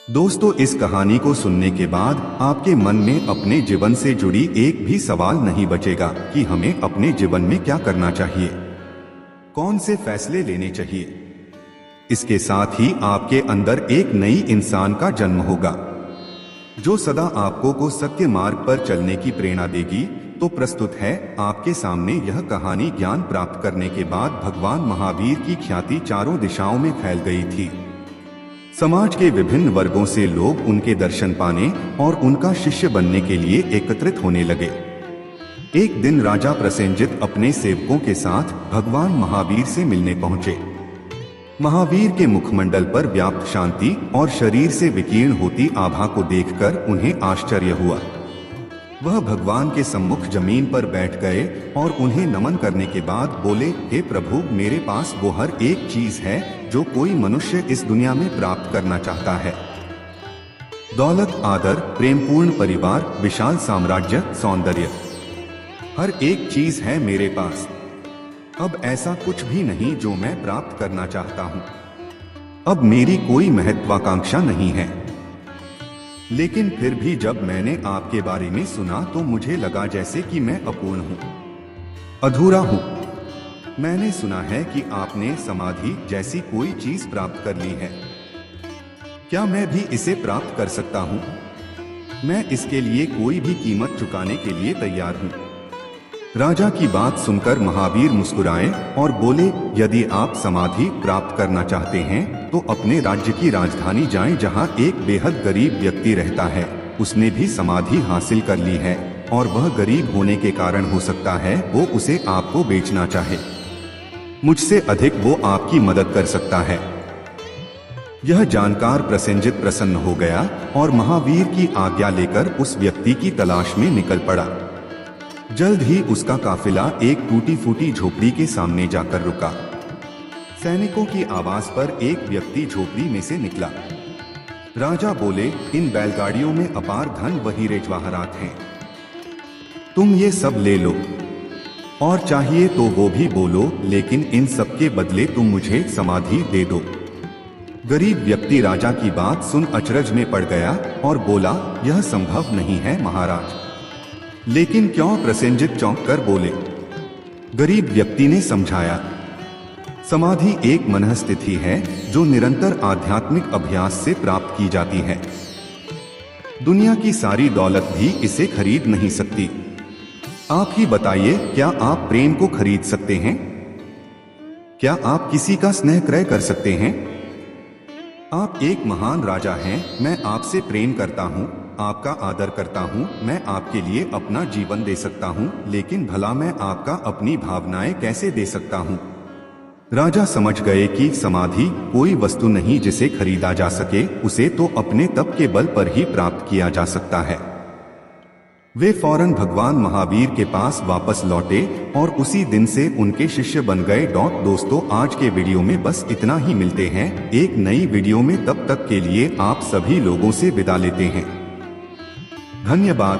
दोस्तों, इस कहानी को सुनने के बाद आपके मन में अपने जीवन से जुड़ी एक भी सवाल नहीं बचेगा कि हमें अपने जीवन में क्या करना चाहिए, कौन से फैसले लेने चाहिए। इसके साथ ही आपके अंदर एक नई इंसान का जन्म होगा जो सदा आपको को सत्य मार्ग पर चलने की प्रेरणा देगी। तो प्रस्तुत है आपके सामने यह कहानी। ज्ञान प्राप्त करने के बाद भगवान महावीर की ख्याति चारों दिशाओं में फैल गई थी। समाज के विभिन्न वर्गों से लोग उनके दर्शन पाने और उनका शिष्य बनने के लिए एकत्रित होने लगे। एक दिन राजा प्रसेनजित अपने सेवकों के साथ भगवान महावीर से मिलने पहुंचे। महावीर के मुखमंडल पर व्याप्त शांति और शरीर से विकीर्ण होती आभा को देखकर उन्हें आश्चर्य हुआ। वह भगवान के सम्मुख जमीन पर बैठ गए और उन्हें नमन करने के बाद बोले, हे प्रभु, मेरे पास वो हर एक चीज है जो कोई मनुष्य इस दुनिया में प्राप्त करना चाहता है। दौलत, आदर, प्रेमपूर्ण परिवार, विशाल साम्राज्य, सौंदर्य, हर एक चीज है मेरे पास। अब ऐसा कुछ भी नहीं जो मैं प्राप्त करना चाहता हूं। अब मेरी कोई महत्वाकांक्षा नहीं है। लेकिन फिर भी जब मैंने आपके बारे में सुना तो मुझे लगा जैसे कि मैं अपूर्ण हूं, अधूरा हूं। मैंने सुना है कि आपने समाधि जैसी कोई चीज प्राप्त कर ली है। क्या मैं भी इसे प्राप्त कर सकता हूं? मैं इसके लिए कोई भी कीमत चुकाने के लिए तैयार हूं। राजा की बात सुनकर महावीर मुस्कुराए और बोले, यदि आप समाधि प्राप्त करना चाहते हैं तो अपने राज्य की राजधानी जाएं, जहां एक बेहद गरीब व्यक्ति रहता है। उसने भी समाधि हासिल कर ली है और वह गरीब होने के कारण हो सकता है वो उसे आपको बेचना चाहे। मुझसे अधिक वो आपकी मदद कर सकता है। यह जानकर प्रसेनजित प्रसन्न हो गया और महावीर की आज्ञा लेकर उस व्यक्ति की तलाश में निकल पड़ा। जल्द ही उसका काफिला एक टूटी फूटी झोपड़ी के सामने जाकर रुका। सैनिकों की आवाज पर एक व्यक्ति झोपड़ी में से निकला। राजा बोले, इन बैलगाड़ियों में अपार धन व हीरे जवाहरात हैं। तुम ये सब ले लो और चाहिए तो वो भी बोलो, लेकिन इन सब के बदले तुम मुझे समाधि दे दो। गरीब व्यक्ति राजा की बात सुन अचरज में पड़ गया और बोला, यह संभव नहीं है महाराज। लेकिन क्यों? प्रसेनजित चौंक कर बोले। गरीब व्यक्ति ने समझाया, समाधि एक मनःस्थिति है जो निरंतर आध्यात्मिक अभ्यास से प्राप्त की जाती है। दुनिया की सारी दौलत भी इसे खरीद नहीं सकती। आप ही बताइए, क्या आप प्रेम को खरीद सकते हैं? क्या आप किसी का स्नेह क्रय कर सकते हैं? आप एक महान राजा हैं। मैं आपसे प्रेम करता हूँ, आपका आदर करता हूँ, मैं आपके लिए अपना जीवन दे सकता हूँ, लेकिन भला मैं आपका अपनी भावनाएं कैसे दे सकता हूँ? राजा समझ गए कि समाधि कोई वस्तु नहीं जिसे खरीदा जा सके, उसे तो अपने तप के बल पर ही प्राप्त किया जा सकता है। वे फौरन भगवान महावीर के पास वापस लौटे और उसी दिन से उनके शिष्य बन गए। दोस्तों, आज के वीडियो में बस इतना ही। मिलते हैं एक नई वीडियो में, तब तक के लिए आप सभी लोगों से विदा लेते हैं। धन्यवाद।